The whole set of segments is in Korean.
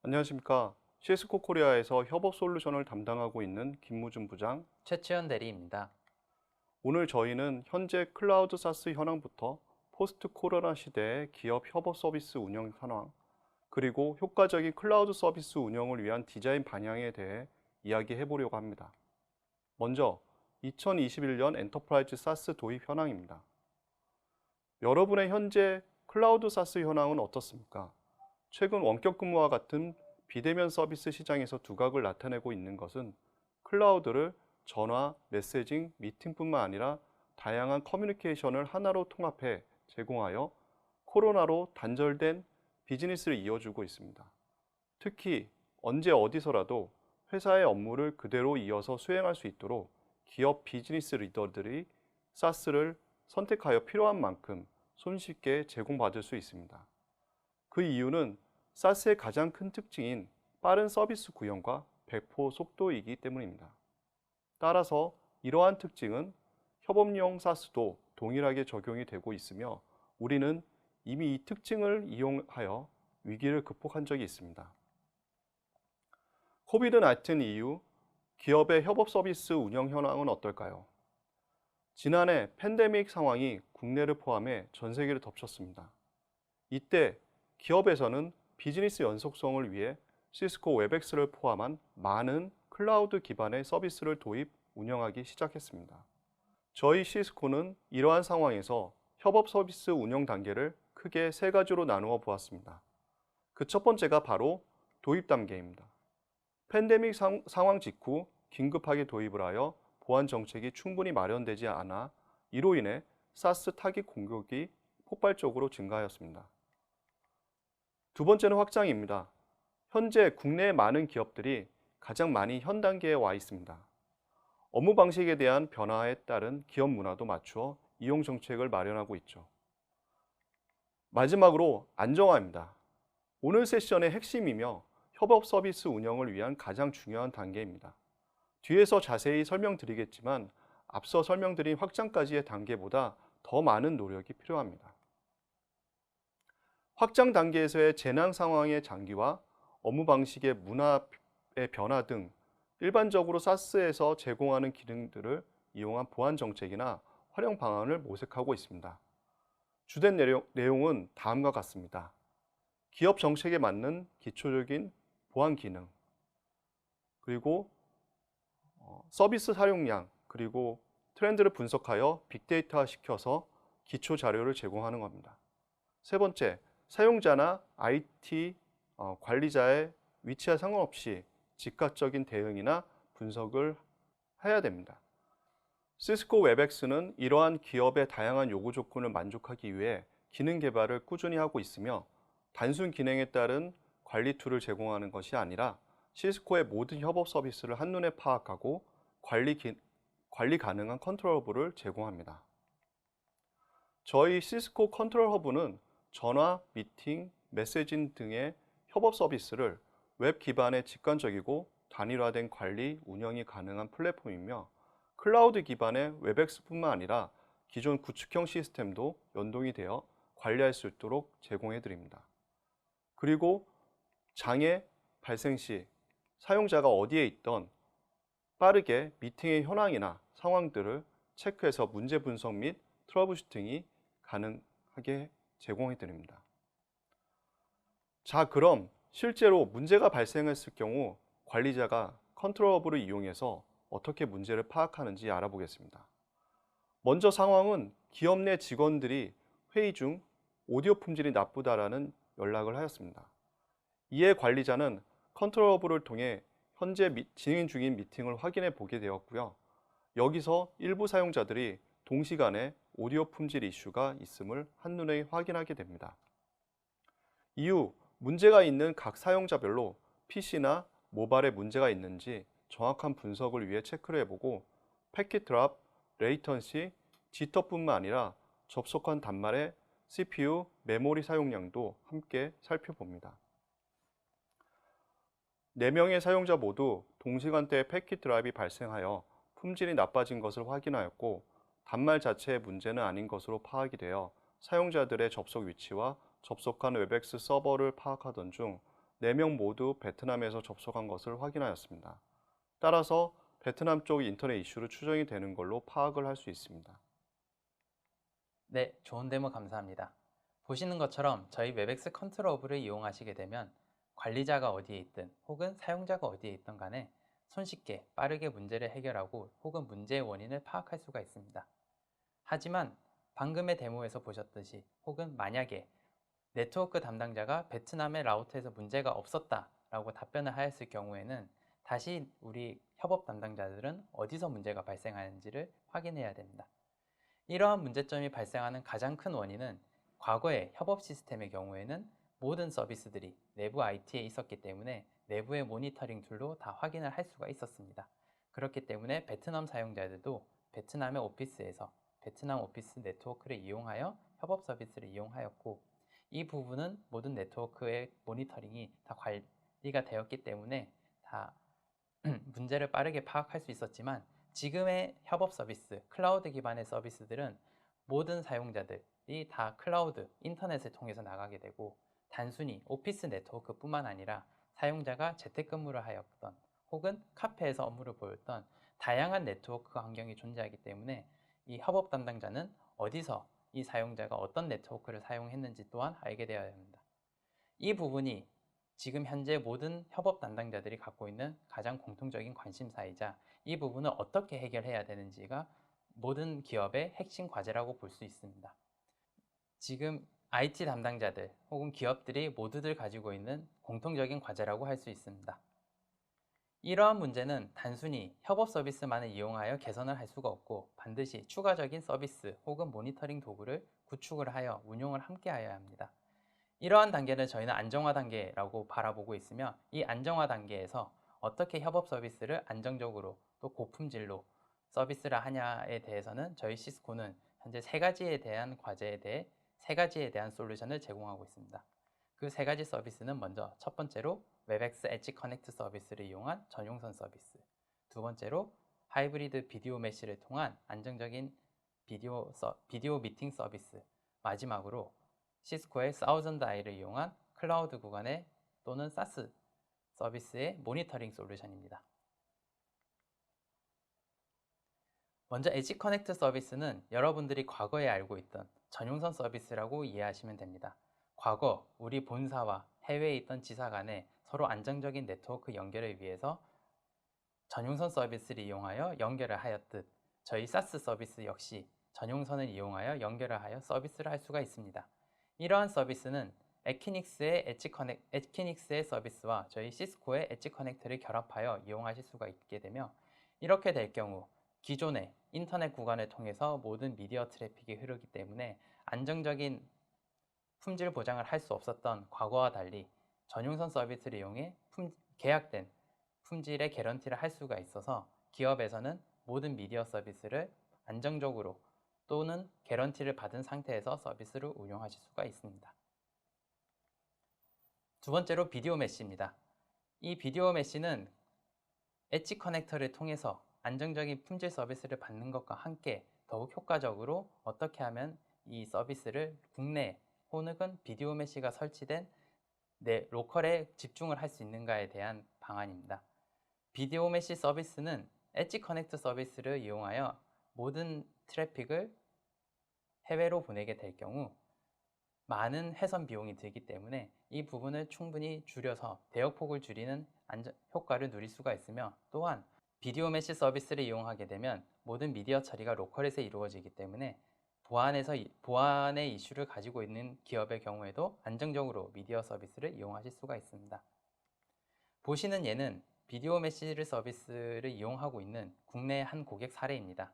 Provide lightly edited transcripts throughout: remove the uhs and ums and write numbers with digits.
안녕하십니까. 시스코 코리아에서 협업 솔루션을 담당하고 있는 김무준 부장. 최치현 대리입니다. 오늘 저희는 현재 클라우드 사스 현황부터 포스트 코로나 시대의 기업 협업 서비스 운영 현황, 그리고 효과적인 클라우드 서비스 운영을 위한 디자인 방향에 대해 이야기해 보려고 합니다. 먼저 2021년 엔터프라이즈 사스 도입 현황입니다. 여러분의 현재 클라우드 사스 현황은 어떻습니까? 최근 원격 근무와 같은 비대면 서비스 시장에서 두각을 나타내고 있는 것은 클라우드를 전화, 메시징, 미팅뿐만 아니라 다양한 커뮤니케이션을 하나로 통합해 제공하여 코로나로 단절된 비즈니스를 이어주고 있습니다. 특히 언제 어디서라도 회사의 업무를 그대로 이어서 수행할 수 있도록 기업 비즈니스 리더들이 사스를 선택하여 필요한 만큼 손쉽게 제공받을 수 있습니다. 그 이유는 사스의 가장 큰 특징인 빠른 서비스 구현과 배포 속도이기 때문입니다. 따라서 이러한 특징은 협업용 사스도 동일하게 적용이 되고 있으며 우리는 이미 이 특징을 이용하여 위기를 극복한 적이 있습니다. 코비드-19 이후 기업의 협업 서비스 운영 현황은 어떨까요? 지난해 팬데믹 상황이 국내를 포함해 전 세계를 덮쳤습니다. 이때 기업에서는 비즈니스 연속성을 위해 시스코 웹엑스를 포함한 많은 클라우드 기반의 서비스를 도입, 운영하기 시작했습니다. 저희 시스코는 이러한 상황에서 협업 서비스 운영 단계를 크게 세 가지로 나누어 보았습니다. 그 첫 번째가 바로 도입 단계입니다. 팬데믹 상황 직후 긴급하게 도입을 하여 보안 정책이 충분히 마련되지 않아 이로 인해 사스 타깃 공격이 폭발적으로 증가하였습니다. 두 번째는 확장입니다. 현재 국내의 많은 기업들이 가장 많이 현 단계에 와 있습니다. 업무 방식에 대한 변화에 따른 기업 문화도 맞추어 이용 정책을 마련하고 있죠. 마지막으로 안정화입니다. 오늘 세션의 핵심이며 협업 서비스 운영을 위한 가장 중요한 단계입니다. 뒤에서 자세히 설명드리겠지만 앞서 설명드린 확장까지의 단계보다 더 많은 노력이 필요합니다. 확장 단계에서의 재난 상황의 장기화, 업무 방식의 문화의 변화 등 일반적으로 사스에서 제공하는 기능들을 이용한 보안 정책이나 활용 방안을 모색하고 있습니다. 주된 내용은 다음과 같습니다. 기업 정책에 맞는 기초적인 보안 기능, 그리고 서비스 사용량, 그리고 트렌드를 분석하여 빅데이터화 시켜서 기초 자료를 제공하는 겁니다. 세 번째, 사용자나 IT 관리자의 위치와 상관없이 즉각적인 대응이나 분석을 해야 됩니다. 시스코 웹엑스는 이러한 기업의 다양한 요구 조건을 만족하기 위해 기능 개발을 꾸준히 하고 있으며 단순 기능에 따른 관리 툴을 제공하는 것이 아니라 시스코의 모든 협업 서비스를 한눈에 파악하고 관리 가능한 컨트롤 허브를 제공합니다. 저희 시스코 컨트롤 허브는 전화, 미팅, 메시징 등의 협업 서비스를 웹 기반의 직관적이고 단일화된 관리, 운영이 가능한 플랫폼이며 클라우드 기반의 웹엑스뿐만 아니라 기존 구축형 시스템도 연동이 되어 관리할 수 있도록 제공해 드립니다. 그리고 장애 발생 시 사용자가 어디에 있던 빠르게 미팅의 현황이나 상황들을 체크해서 문제 분석 및 트러블 슈팅이 가능하게 제공해 드립니다. 자, 그럼 실제로 문제가 발생했을 경우 관리자가 컨트롤 허브를 이용해서 어떻게 문제를 파악하는지 알아보겠습니다. 먼저 상황은 기업 내 직원들이 회의 중 오디오 품질이 나쁘다라는 연락을 하였습니다. 이에 관리자는 컨트롤 허브를 통해 현재 진행 중인 미팅을 확인해 보게 되었고요. 여기서 일부 사용자들이 동시간에 오디오 품질 이슈가 있음을 한눈에 확인하게 됩니다. 이후 문제가 있는 각 사용자별로 PC나 모바일에 문제가 있는지 정확한 분석을 위해 체크를 해보고 패킷 드랍, 레이턴시, 지터뿐만 아니라 접속한 단말의 CPU, 메모리 사용량도 함께 살펴봅니다. 4명의 사용자 모두 동시간대에 패킷 드랍이 발생하여 품질이 나빠진 것을 확인하였고 단말 자체의 문제는 아닌 것으로 파악이 되어 사용자들의 접속 위치와 접속한 웹엑스 서버를 파악하던 중 4명 모두 베트남에서 접속한 것을 확인하였습니다. 따라서 베트남 쪽 인터넷 이슈로 추정이 되는 걸로 파악을 할 수 있습니다. 네, 좋은 데모 감사합니다. 보시는 것처럼 저희 웹엑스 컨트롤 허브를 이용하시게 되면 관리자가 어디에 있든 혹은 사용자가 어디에 있든 간에 손쉽게 빠르게 문제를 해결하고 혹은 문제의 원인을 파악할 수가 있습니다. 하지만 방금의 데모에서 보셨듯이 혹은 만약에 네트워크 담당자가 베트남의 라우터에서 문제가 없었다라고 답변을 하였을 경우에는 다시 우리 협업 담당자들은 어디서 문제가 발생하는지를 확인해야 됩니다. 이러한 문제점이 발생하는 가장 큰 원인은 과거의 협업 시스템의 경우에는 모든 서비스들이 내부 IT에 있었기 때문에 내부의 모니터링 툴로 다 확인을 할 수가 있었습니다. 그렇기 때문에 베트남 사용자들도 베트남의 오피스에서 베트남 오피스 네트워크를 이용하여 협업 서비스를 이용하였고, 이 부분은 모든 네트워크의 모니터링이 다 관리가 되었기 때문에 다 문제를 빠르게 파악할 수 있었지만, 지금의 협업 서비스, 클라우드 기반의 서비스들은 모든 사용자들이 다 클라우드, 인터넷을 통해서 나가게 되고, 단순히 오피스 네트워크뿐만 아니라 사용자가 재택근무를 하였던 혹은 카페에서 업무를 보였던 다양한 네트워크 환경이 존재하기 때문에 이 협업 담당자는 어디서 이 사용자가 어떤 네트워크를 사용했는지 또한 알게 되어야 합니다. 이 부분이 지금 현재 모든 협업 담당자들이 갖고 있는 가장 공통적인 관심사이자 이 부분을 어떻게 해결해야 되는지가 모든 기업의 핵심 과제라고 볼 수 있습니다. 지금 IT 담당자들 혹은 기업들이 모두들 가지고 있는 공통적인 과제라고 할 수 있습니다. 이러한 문제는 단순히 협업 서비스만을 이용하여 개선을 할 수가 없고, 반드시 추가적인 서비스 혹은 모니터링 도구를 구축을 하여 운용을 함께 하여야 합니다. 이러한 단계를 저희는 안정화 단계라고 바라보고 있으며, 이 안정화 단계에서 어떻게 협업 서비스를 안정적으로 또 고품질로 서비스를 하냐에 대해서는 저희 시스코는 현재 세 가지에 대한 과제에 대해 세 가지에 대한 솔루션을 제공하고 있습니다. 그 세 가지 서비스는 먼저 첫 번째로 웹엑스 엣지 커넥트 서비스를 이용한 전용선 서비스, 두 번째로 하이브리드 비디오 메시를 통한 안정적인 비디오 미팅 서비스, 마지막으로 시스코의 사우전드 아이를 이용한 클라우드 구간의 또는 사스 서비스의 모니터링 솔루션입니다. 먼저 엣지 커넥트 서비스는 여러분들이 과거에 알고 있던 전용선 서비스라고 이해하시면 됩니다. 과거 우리 본사와 해외에 있던 지사 간에 서로 안정적인 네트워크 연결을 위해서 전용선 서비스를 이용하여 연결을 하였듯, 저희 사스 서비스 역시 전용선을 이용하여 연결을 하여 서비스를 할 수가 있습니다. 이러한 서비스는 에키닉스의 서비스와 저희 시스코의 엣지 커넥트를 결합하여 이용하실 수가 있게 되며, 이렇게 될 경우 기존의 인터넷 구간을 통해서 모든 미디어 트래픽이 흐르기 때문에 안정적인 품질 보장을 할 수 없었던 과거와 달리 전용선 서비스를 이용해 계약된 품질의 개런티를 할 수가 있어서 기업에서는 모든 미디어 서비스를 안정적으로 또는 개런티를 받은 상태에서 서비스를 운영하실 수가 있습니다. 두 번째로 비디오 메시입니다. 이 비디오 메시는 엣지 커넥터를 통해서 안정적인 품질 서비스를 받는 것과 함께 더욱 효과적으로 어떻게 하면 이 서비스를 국내 혹은 비디오 메시가 설치된 내 로컬에 집중을 할 수 있는가에 대한 방안입니다. 비디오 메시 서비스는 엣지 커넥트 서비스를 이용하여 모든 트래픽을 해외로 보내게 될 경우 많은 회선 비용이 들기 때문에 이 부분을 충분히 줄여서 대역폭을 줄이는 효과를 누릴 수가 있으며, 또한 비디오 메시 서비스를 이용하게 되면 모든 미디어 처리가 로컬에서 이루어지기 때문에 보안의 이슈를 가지고 있는 기업의 경우에도 안정적으로 미디어 서비스를 이용하실 수가 있습니다. 보시는 예는 비디오 메시 서비스를 이용하고 있는 국내 한 고객 사례입니다.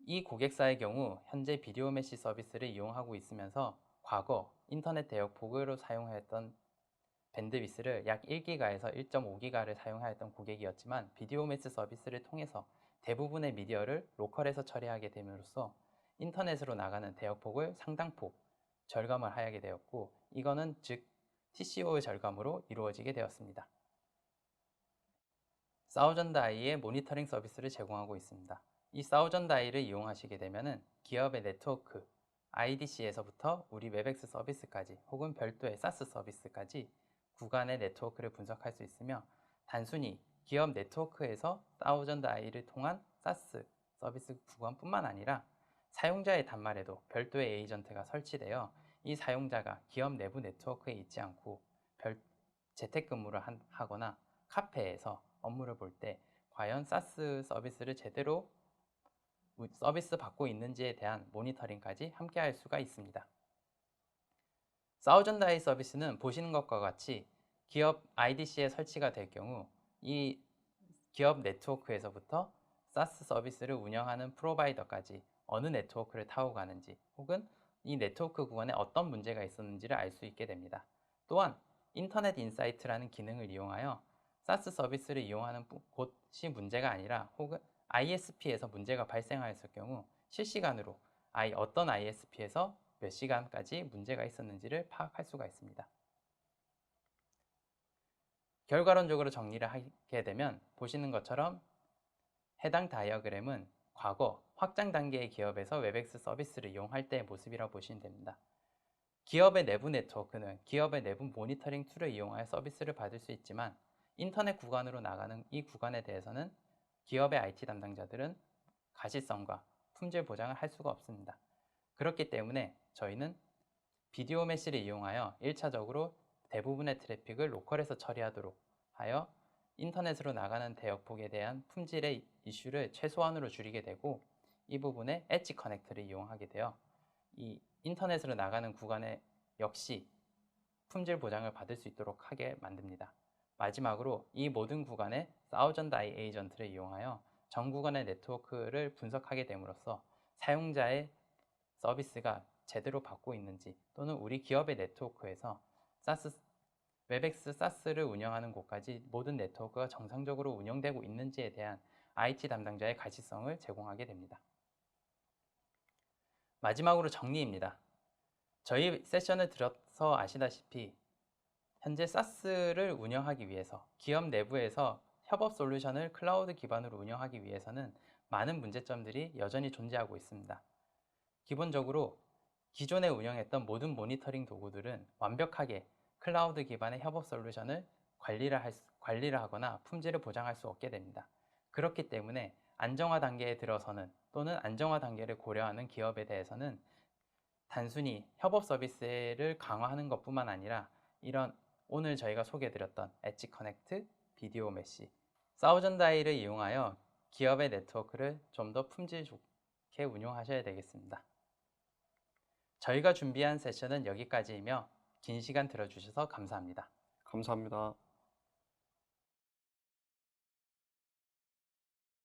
이 고객사의 경우 현재 비디오 메시 서비스를 이용하고 있으면서 과거 인터넷 대역폭으로 사용하였던 밴드위스를 약 1기가에서 1.5기가를 사용하였던 고객이었지만, 비디오 메시 서비스를 통해서 대부분의 미디어를 로컬에서 처리하게 됨으로써 인터넷으로 나가는 대역폭을 상당폭 절감을 하게 되었고, 이거는 즉 TCO의 절감으로 이루어지게 되었습니다. 사우전드 아이의 모니터링 서비스를 제공하고 있습니다. 이 사우전드 아이를 이용하시게 되면 기업의 네트워크 IDC에서부터 우리 웹엑스 서비스까지 혹은 별도의 SaaS 서비스까지 구간의 네트워크를 분석할 수 있으며 단순히 기업 네트워크에서 사우전드 I를 통한 SaaS 서비스 구간뿐만 아니라 사용자의 단말에도 별도의 에이전트가 설치되어 이 사용자가 기업 내부 네트워크에 있지 않고 재택근무를 하거나 카페에서 업무를 볼 때 과연 SaaS 서비스를 제대로 서비스 받고 있는지에 대한 모니터링까지 함께 할 수가 있습니다. 사우전드 아이 서비스는 보시는 것과 같이 기업 IDC에 설치가 될 경우 이 기업 네트워크에서부터 SaaS 서비스를 운영하는 프로바이더까지 어느 네트워크를 타고 가는지 혹은 이 네트워크 구간에 어떤 문제가 있었는지를 알 수 있게 됩니다. 또한 인터넷 인사이트라는 기능을 이용하여 SaaS 서비스를 이용하는 곳이 문제가 아니라 혹은 ISP에서 문제가 발생하였을 경우 실시간으로 어떤 ISP에서 몇 시간까지 문제가 있었는지를 파악할 수가 있습니다. 결과론적으로 정리를 하게 되면 보시는 것처럼 해당 다이어그램은 과거 확장 단계의 기업에서 웹엑스 서비스를 이용할 때의 모습이라고 보시면 됩니다. 기업의 내부 네트워크는 기업의 내부 모니터링 툴을 이용하여 서비스를 받을 수 있지만 인터넷 구간으로 나가는 이 구간에 대해서는 기업의 IT 담당자들은 가시성과 품질 보장을 할 수가 없습니다. 그렇기 때문에 저희는 비디오 메시를 이용하여 1차적으로 대부분의 트래픽을 로컬에서 처리하도록 하여 인터넷으로 나가는 대역폭에 대한 품질의 이슈를 최소한으로 줄이게 되고 이 부분에 엣지 커넥트를 이용하게 되어 이 인터넷으로 나가는 구간에 역시 품질 보장을 받을 수 있도록 하게 만듭니다. 마지막으로 이 모든 구간에 사우전드 아이 에이전트를 이용하여 전 구간의 네트워크를 분석하게 됨으로써 사용자의 서비스가 제대로 받고 있는지 또는 우리 기업의 네트워크에서 웹엑스 SaaS를 운영하는 곳까지 모든 네트워크가 정상적으로 운영되고 있는지에 대한 IT 담당자의 가시성을 제공하게 됩니다. 마지막으로 정리입니다. 저희 세션을 들어서 아시다시피 현재 SaaS를 운영하기 위해서 기업 내부에서 협업 솔루션을 클라우드 기반으로 운영하기 위해서는 많은 문제점들이 여전히 존재하고 있습니다. 기본적으로 기존에 운영했던 모든 모니터링 도구들은 완벽하게 클라우드 기반의 협업 솔루션을 관리를 하거나 품질을 보장할 수 없게 됩니다. 그렇기 때문에 안정화 단계에 들어서는 또는 안정화 단계를 고려하는 기업에 대해서는 단순히 협업 서비스를 강화하는 것뿐만 아니라 이런 오늘 저희가 소개해드렸던 엣지 커넥트, 비디오 메시, 사우전드 아이를 이용하여 기업의 네트워크를 좀 더 품질 좋게 운용하셔야 되겠습니다. 저희가 준비한 세션은 여기까지이며 긴 시간 들어주셔서 감사합니다. 감사합니다.